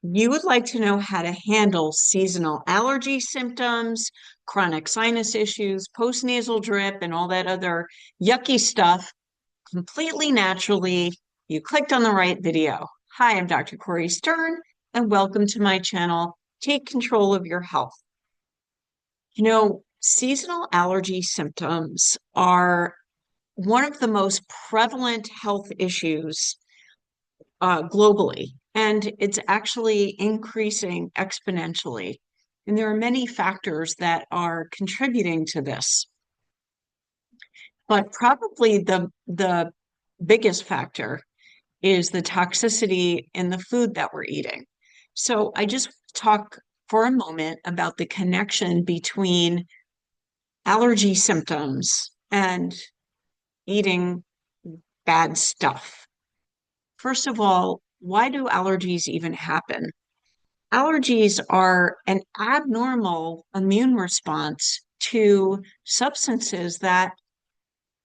You would like to know how to handle seasonal allergy symptoms, chronic sinus issues, postnasal drip, and all that other yucky stuff completely naturally. You clicked on the right video. Hi, I'm Dr. Cori Stern, and welcome to my channel, Take Control of Your Health. Seasonal allergy symptoms are one of the most prevalent health issues globally, and it's actually increasing exponentially. And there are many factors that are contributing to this, but probably the biggest factor is the toxicity in the food that we're eating. So I just talk for a moment about the connection between allergy symptoms and eating bad stuff. First of all, why do allergies even happen? Allergies are an abnormal immune response to substances that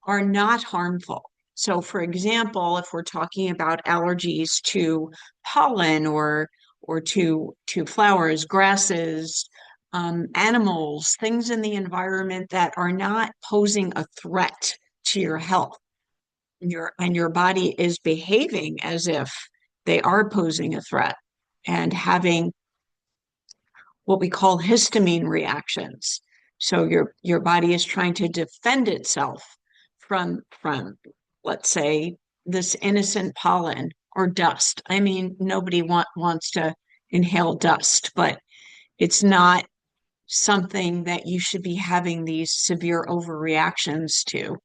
are not harmful. So, for example, if we're talking about allergies to pollen or to flowers, grasses, animals, things in the environment that are not posing a threat to your health, and your body is behaving as if they are posing a threat and having what we call histamine reactions. So your body is trying to defend itself from let's say this innocent pollen or dust. I mean, nobody wants to inhale dust, but it's not something that you should be having these severe overreactions to.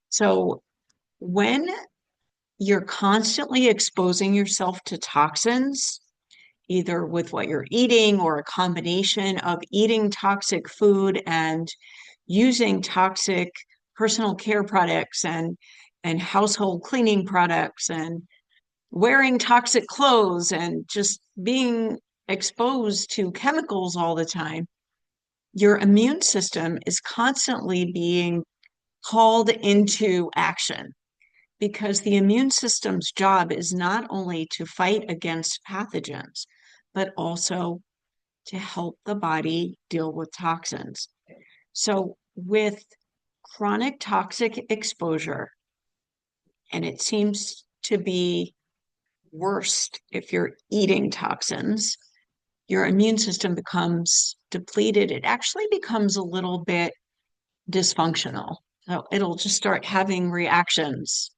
So when you're constantly exposing yourself to toxins, either with what you're eating or a combination of eating toxic food and using toxic personal care products and household cleaning products and wearing toxic clothes and just being exposed to chemicals all the time, your immune system is constantly being called into action because the immune system's job is not only to fight against pathogens, but also to help the body deal with toxins. So, with chronic toxic exposure, and it seems to be worst if you're eating toxins, your immune system becomes depleted. It actually becomes a little bit dysfunctional. So, it'll just start having reactions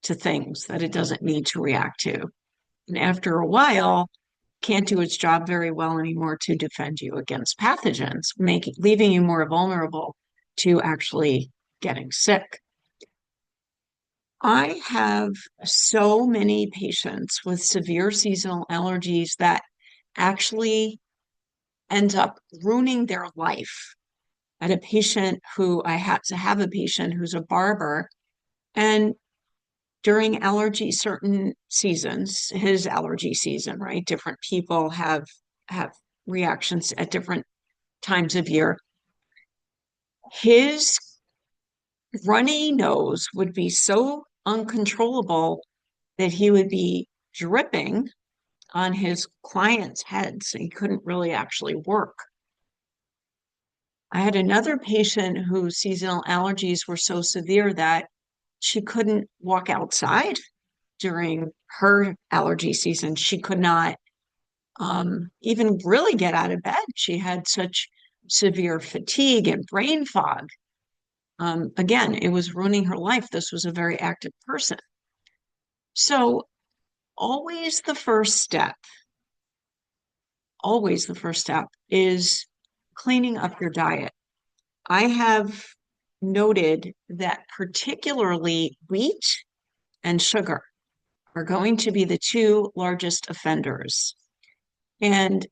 to things that it doesn't need to react to. And after a while, can't do its job very well anymore to defend you against pathogens, leaving you more vulnerable to actually getting sick. I have so many patients with severe seasonal allergies that actually end up ruining their life. I had a patient who I had to have a patient who's a barber, and during certain seasons, his allergy season, right? Different people have reactions at different times of year. His runny nose would be so uncontrollable that he would be dripping on his clients' heads. So he couldn't really actually work. I had another patient whose seasonal allergies were so severe that she couldn't walk outside during her allergy season. She could not even really get out of bed. She had such severe fatigue and brain fog. Again, it was ruining her life. This was a very active person. So, always the first step, always the first step is cleaning up your diet. I have noted that particularly wheat and sugar are going to be the two largest offenders. And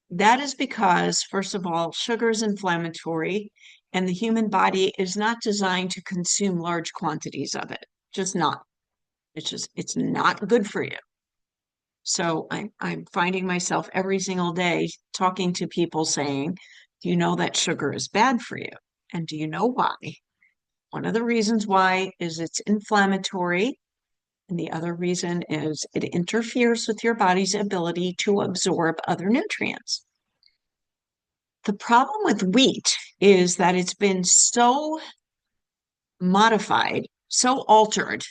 that is because, first of all, sugar is inflammatory, and the human body is not designed to consume large quantities of it. Just not. It's not good for you. So I'm finding myself every single day talking to people saying, do you know that sugar is bad for you? And do you know why? One of the reasons why is it's inflammatory. And the other reason is it interferes with your body's ability to absorb other nutrients. The problem with wheat is that it's been so modified, so altered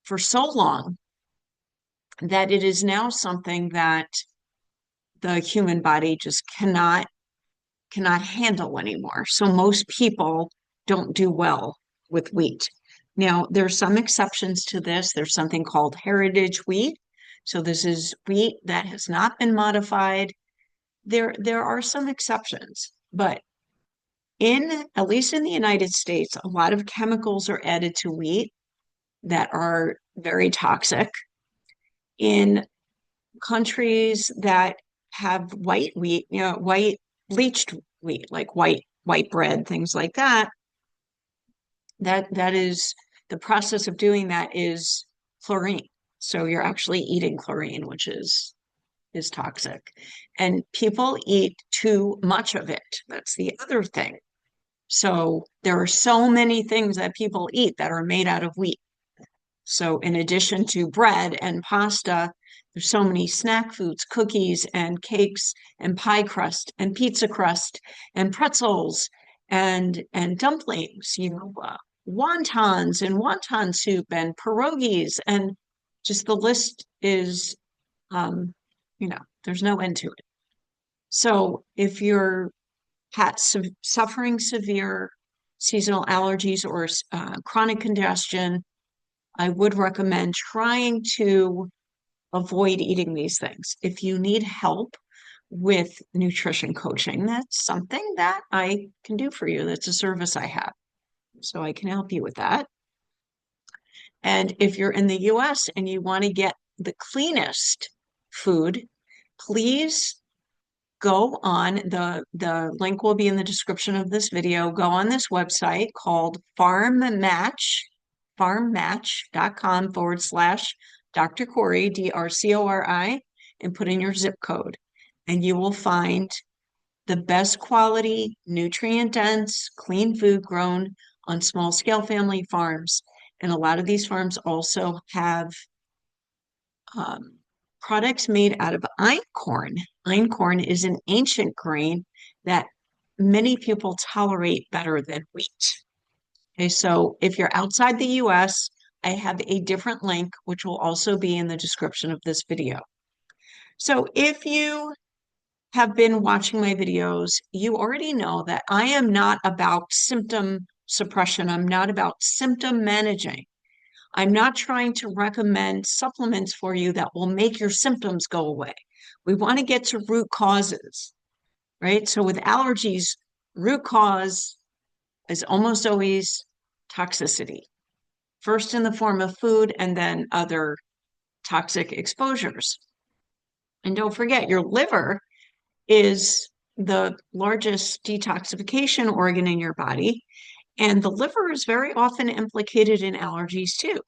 for so long that it is now something that the human body just cannot handle anymore. So most people don't do well with wheat. Now, there's some exceptions to this. There's something called heritage wheat. So this is wheat that has not been modified. There are some exceptions, but at least in the United States, a lot of chemicals are added to wheat that are very toxic. In countries that have white wheat, white bleached wheat, like white bread, things like that, that is the process of doing that is chlorine. So you're actually eating chlorine, which is toxic. And people eat too much of it. That's the other thing. So there are so many things that people eat that are made out of wheat. So in addition to bread and pasta, there's so many snack foods, cookies and cakes and pie crust and pizza crust and pretzels and dumplings, wontons and wonton soup and pierogies, and just the list is, there's no end to it. So if you're suffering severe seasonal allergies or chronic congestion, I would recommend trying to avoid eating these things. If you need help with nutrition coaching, that's something that I can do for you. That's a service I have. So I can help you with that. And if you're in the US and you want to get the cleanest food, please go on the link will be in the description of this video. Go on this website called farmmatch.com/Dr. Cori, DRCORI, and put in your zip code. And you will find the best quality, nutrient dense, clean food grown on small scale family farms. And a lot of these farms also have products made out of einkorn. Einkorn is an ancient grain that many people tolerate better than wheat. Okay, so if you're outside the US, I have a different link, which will also be in the description of this video. So if you have been watching my videos, you already know that I am not about symptom suppression. I'm not about symptom managing. I'm not trying to recommend supplements for you that will make your symptoms go away. We want to get to root causes, right? So with allergies, root cause is almost always toxicity, first in the form of food and then other toxic exposures. And don't forget, your liver is the largest detoxification organ in your body. And the liver is very often implicated in allergies too.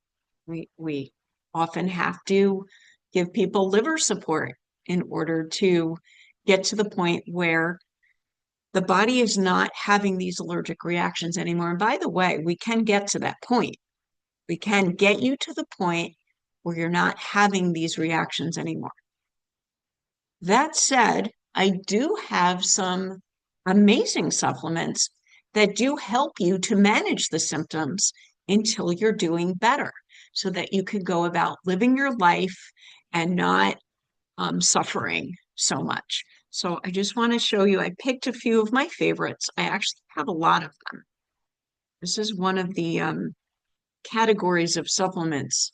We often have to give people liver support in order to get to the point where the body is not having these allergic reactions anymore. And by the way, we can get to that point. We can get you to the point where you're not having these reactions anymore. That said, I do have some amazing supplements that do help you to manage the symptoms until you're doing better so that you can go about living your life and not suffering so much. So I just want to show you, I picked a few of my favorites. I actually have a lot of them. This is one of the categories of supplements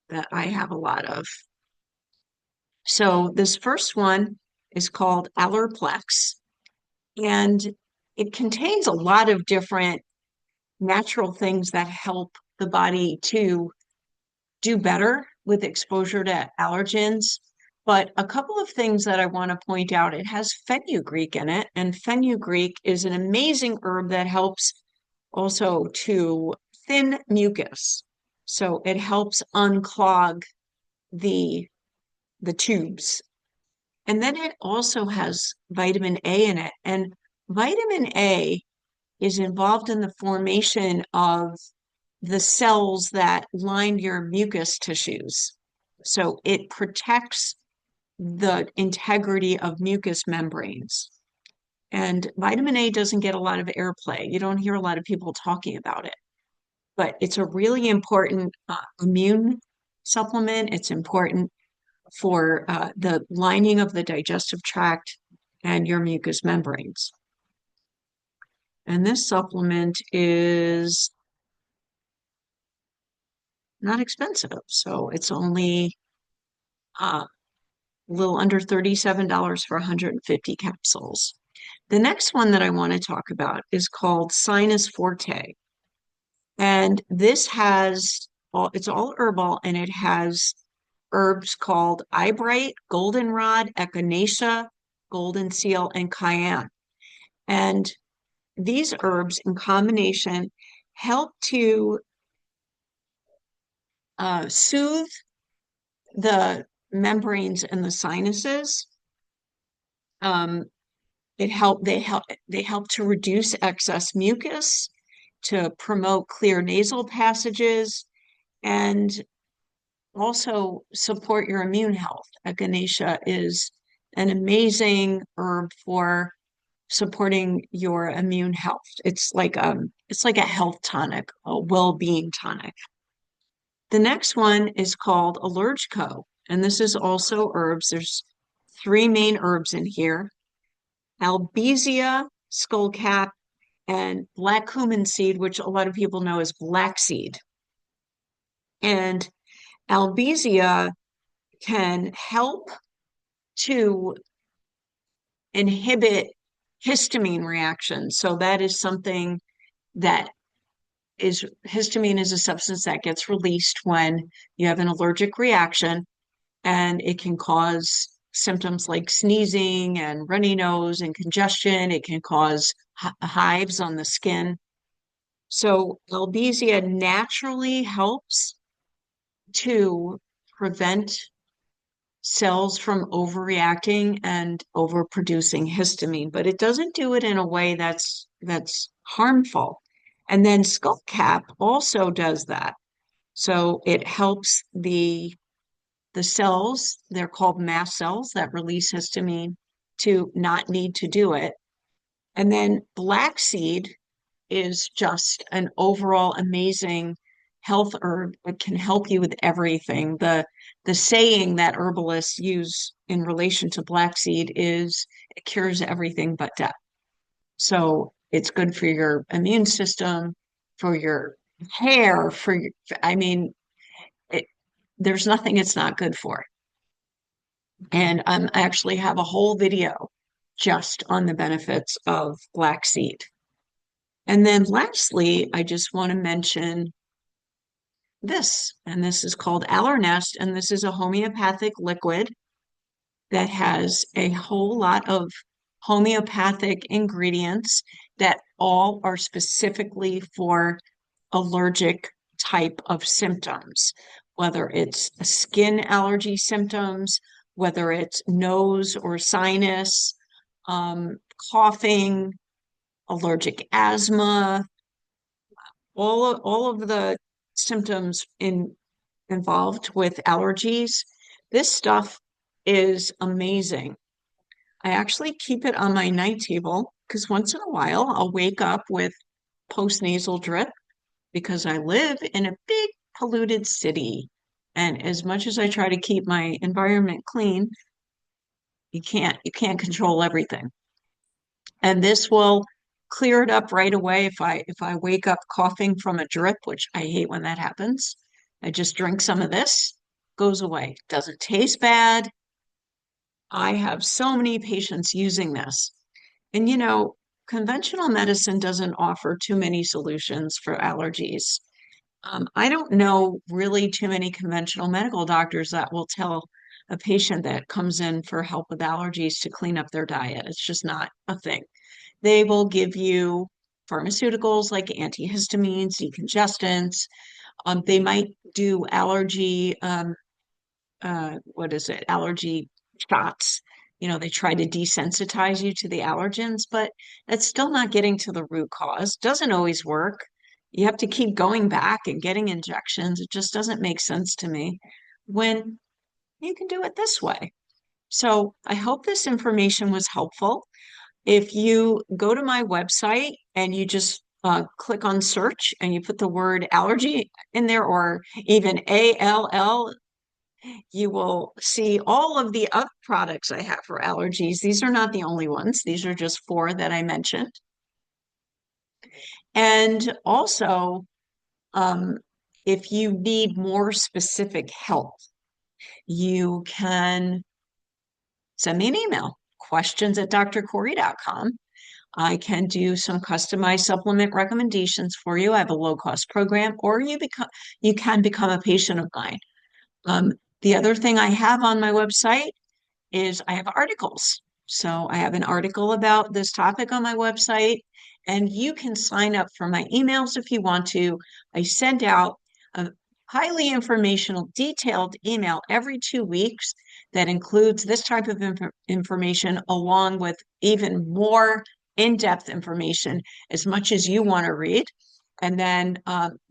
that I have a lot of. So this first one is called Allerplex, and it contains a lot of different natural things that help the body to do better with exposure to allergens. But a couple of things that I want to point out, it has fenugreek in it, and fenugreek is an amazing herb that helps also to thin mucus. So it helps unclog the tubes. And then it also has vitamin A in it. And vitamin A is involved in the formation of the cells that line your mucous tissues. So it protects the integrity of mucous membranes. And vitamin A doesn't get a lot of airplay. You don't hear a lot of people talking about it, but it's a really important immune supplement. It's important for the lining of the digestive tract and your mucous membranes. And this supplement is not expensive. So it's only a little under $37 for 150 capsules. The next one that I want to talk about is called Sinus Forte. And this it's all herbal, and it has herbs called eyebright, goldenrod, echinacea, golden seal, and cayenne. And these herbs in combination help to soothe the membranes and the sinuses. Um, they help to reduce excess mucus, to promote clear nasal passages, and also support your immune health. Echinacea is an amazing herb for supporting your immune health. It's like a health tonic, a well-being tonic. The next one is called Allergico, and this is also herbs. There's three main herbs in here: Albizia, skullcap, and black cumin seed, which a lot of people know as black seed. And Albizia can help to inhibit histamine reactions. So that is something that histamine is a substance that gets released when you have an allergic reaction, and it can cause symptoms like sneezing and runny nose and congestion. It can cause hives on the skin. So Albizia naturally helps to prevent cells from overreacting and overproducing histamine, but it doesn't do it in a way that's harmful. And then skullcap also does that. So it helps the cells, they're called mast cells that release histamine, to not need to do it. And then black seed is just an overall amazing health herb that can help you with everything. The saying that herbalists use in relation to black seed is it cures everything but death. So it's good for your immune system, for your hair, I mean, it, there's nothing it's not good for. And I actually have a whole video just on the benefits of black seed. And then lastly, I just want to mention this, and this is called Allernest, and this is a homeopathic liquid that has a whole lot of homeopathic ingredients that all are specifically for allergic type of symptoms, whether it's skin allergy symptoms, whether it's nose or sinus, coughing, allergic asthma, all of the symptoms involved with allergies. This stuff is amazing. I actually keep it on my night table because once in a while I'll wake up with postnasal drip because I live in a big polluted city. And as much as I try to keep my environment clean, you can't control everything. And this will clear it up right away if I wake up coughing from a drip, which I hate when that happens. I just drink some of this, goes away. Doesn't taste bad. I have so many patients using this. And conventional medicine doesn't offer too many solutions for allergies. I don't know really too many conventional medical doctors that will tell a patient that comes in for help with allergies to clean up their diet. It's just not a thing. They will give you pharmaceuticals like antihistamines, decongestants. They might do allergy shots. They try to desensitize you to the allergens, but that's still not getting to the root cause. Doesn't always work. You have to keep going back and getting injections. It just doesn't make sense to me when you can do it this way. So I hope this information was helpful. If you go to my website and you just click on search and you put the word allergy in there or even ALL, you will see all of the other products I have for allergies. These are not the only ones. These are just four that I mentioned. And also, um, if you need more specific help, you can send me an email, questions@drcori.com. I can do some customized supplement recommendations for you. I have a low-cost program, or you can become a patient of mine. Um, the other thing I have on my website is I have articles. So I have an article about this topic on my website, and you can sign up for my emails if you want to. I send out a highly informational, detailed email every 2 weeks that includes this type of information along with even more in-depth information, as much as you want to read. And then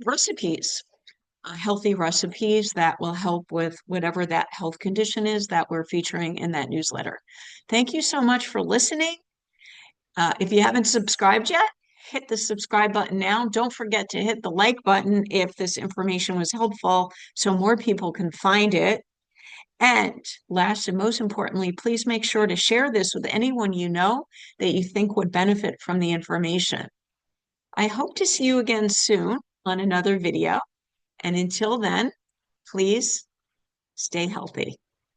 recipes, healthy recipes that will help with whatever that health condition is that we're featuring in that newsletter. Thank you so much for listening. If you haven't subscribed yet, hit the subscribe button now. Don't forget to hit the like button if this information was helpful so more people can find it. And last and most importantly, please make sure to share this with anyone you know that you think would benefit from the information. I hope to see you again soon on another video. And until then, please stay healthy.